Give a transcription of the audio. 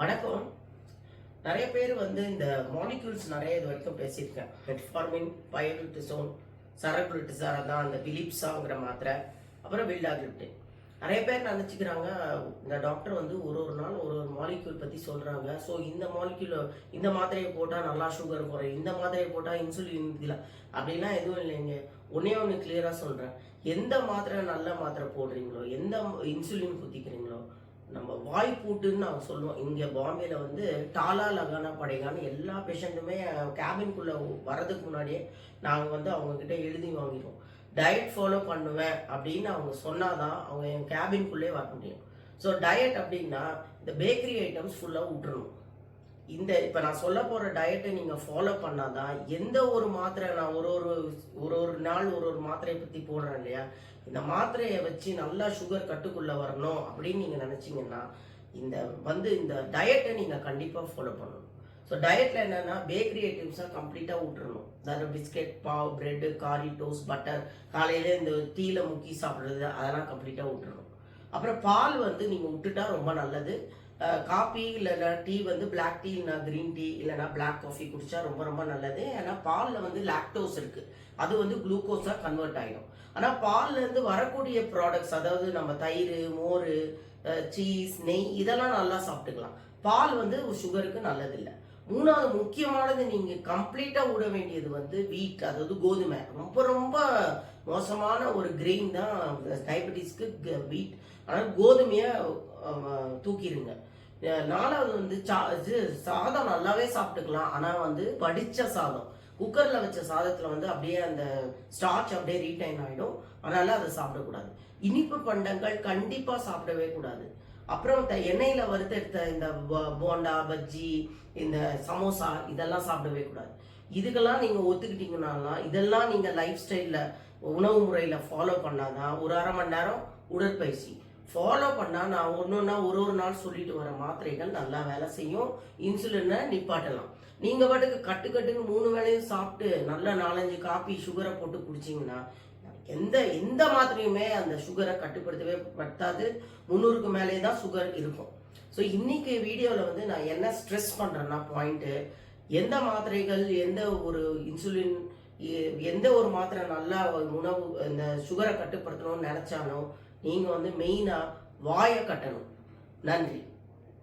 வணக்கம். நிறைய பேர் இந்த மாலிக்யூல்ஸ் நிறைய இது வரைக்கும் பேசியிருக்கேன். மெட்ஃபார்மின், பயோக்ளிப்டிசோன், சரகுலிட்டிசார் தான் அந்த பிலிப்ஸாங்கிற மாத்திரை, அப்புறம் வில்டாகிலிப்டின். நிறைய பேர் நினச்சிக்கிறாங்க இந்த டாக்டர் ஒரு நாள் ஒரு மாலிக்யூல் பற்றி சொல்கிறாங்க. ஸோ இந்த மாலிக்யூல் இந்த மாத்திரையை போட்டால் நல்லா சுகர் குறையும், இந்த மாத்திரையை போட்டால் இன்சுலின் இல்லை அப்படிலாம் எதுவும் இல்லைங்க. ஒன்றே ஒன்று கிளியராக சொல்கிறேன். எந்த மாத்திரை நல்ல மாத்திரை போடுறீங்களோ, எந்த இன்சுலின் குத்திக்கிறீங்களோ, நம்ம வாய் பூட்டுன்னு நாங்கள் சொல்லுவோம். இங்கே பாம்பேல டாலா லகானா படைகான்னு எல்லா பேஷண்ட்டுமே கேபின்குள்ளே வர்றதுக்கு முன்னாடியே நாங்கள் அவங்கக்கிட்ட எழுதி வாங்கிடுவோம். டயட் ஃபாலோ பண்ணுவேன் அப்படின்னு அவங்க சொன்னாதான் அவங்க என் கேபின்குள்ளே வர முடியும். ஸோ டயட் அப்படின்னா இந்த பேக்கரி ஐட்டம்ஸ் ஃபுல்லாக விட்டுறணும். இப்போ நான் சொல்ல போகிற டயட்டை நீங்கள் ஃபாலோ பண்ணாதான் எந்த ஒரு மாத்திரை நான் ஒரு நாள் ஒரு மாத்திரையை பற்றி போடுறேன் இல்லையா, இந்த மாத்திரையை வச்சு நல்லா சுகர் கட்டுக்குள்ளே வரணும் அப்படின்னு நீங்கள் நினச்சிங்கன்னா இந்த டயட்டை நீங்கள் கண்டிப்பாக ஃபாலோ பண்ணணும். ஸோ டயட்டில் என்னென்னா பேக்கரி ஐட்டம்ஸாக கம்ப்ளீட்டாக விட்டுறணும். அதாவது பிஸ்கெட், பாவ், பிரெட்டு, காரி, டோஸ்ட், பட்டர், காலையில் இந்த டீயில் முக்கி சாப்பிட்றது அதெல்லாம் கம்ப்ளீட்டாக விட்டுறணும். அப்புறம் பால் நீங்கள் விட்டுட்டா ரொம்ப நல்லது. காஃபி இல்லைன்னா டீ பிளாக் டீ இல்லைனா க்ரீன் டீ இல்லைனா பிளாக் காஃபி குடித்தா ரொம்ப ரொம்ப நல்லது. ஏன்னா பாலில் லாக்டோஸ் இருக்குது, அது குளுக்கோஸாக கன்வெர்ட் ஆகிடும். ஆனால் பால்லேருந்து வரக்கூடிய ப்ராடக்ட்ஸ், அதாவது நம்ம தயிர், மோர், சீஸ், நெய் இதெல்லாம் நல்லா சாப்பிட்டுக்கலாம். பால் சுகருக்கு நல்லதில்லை. மூணாவது முக்கியமானது நீங்கள் கம்ப்ளீட்டாக விட வேண்டியது வீட், அதாவது கோதுமை. ரொம்ப ரொம்ப மோசமான ஒரு கிரெயின் தான் டயபெட்டிஸ்க்கு வீட். ஆனால் கோதுமையை தூக்கிடுங்க. நாலாவது சாதம் நல்லாவே சாப்பிட்டுக்கலாம். ஆனால் வடித்த சாதம், குக்கரில் வச்ச சாதத்தில் அப்படியே அந்த ஸ்டார்ச் அப்படியே ரீடைன் ஆகிடும். அதனால அதை சாப்பிடக்கூடாது. இனிப்பு பண்டங்கள் கண்டிப்பாக சாப்பிடவே கூடாது. அப்புறம் எண்ணெயில் வறுத்தெடுத்த இந்த போண்டா, பஜ்ஜி, இந்த சமோசா இதெல்லாம் சாப்பிடவே கூடாது. இதுக்கெல்லாம் நீங்கள் ஒத்துக்கிட்டீங்கன்னா, இதெல்லாம் நீங்கள் லைஃப் ஸ்டைலில் உணவு முறையில் ஃபாலோ பண்ணாதான் ஒரு அரை மணி நேரம் உடற்பயிற்சி ஃபாலோ பண்ணால் நான் ஒன்று ஒரு நாள் சொல்லிட்டு வர மாத்திரைகள் நல்லா வேலை செய்யும். இன்சுலினை நிப்பாட்டலாம். நீங்கள் பாட்டுக்கு கட்டுன்னு 3 வேளையும் சாப்பிட்டு நல்லா 4-5 காப்பி சுகரை போட்டு குடிச்சிங்கன்னா எந்த மாத்திரையுமே அந்த சுகரை கட்டுப்படுத்தவே பட்டாது. 300க்கு மேலே தான் சுகர் இருக்கும். ஸோ இன்னைக்கு வீடியோவில் நான் என்ன ஸ்ட்ரெஸ் பண்ணுறேன்னா பாயிண்ட்டு, எந்த மாத்திரைகள், எந்த ஒரு இன்சுலின், எந்த ஒரு மாத்திரை நல்லா உணவு இந்த சுகரை கட்டுப்படுத்தணும்னு நினச்சாலும் நீங்கள் மெயினாக வாயை கட்டணும். நன்றி.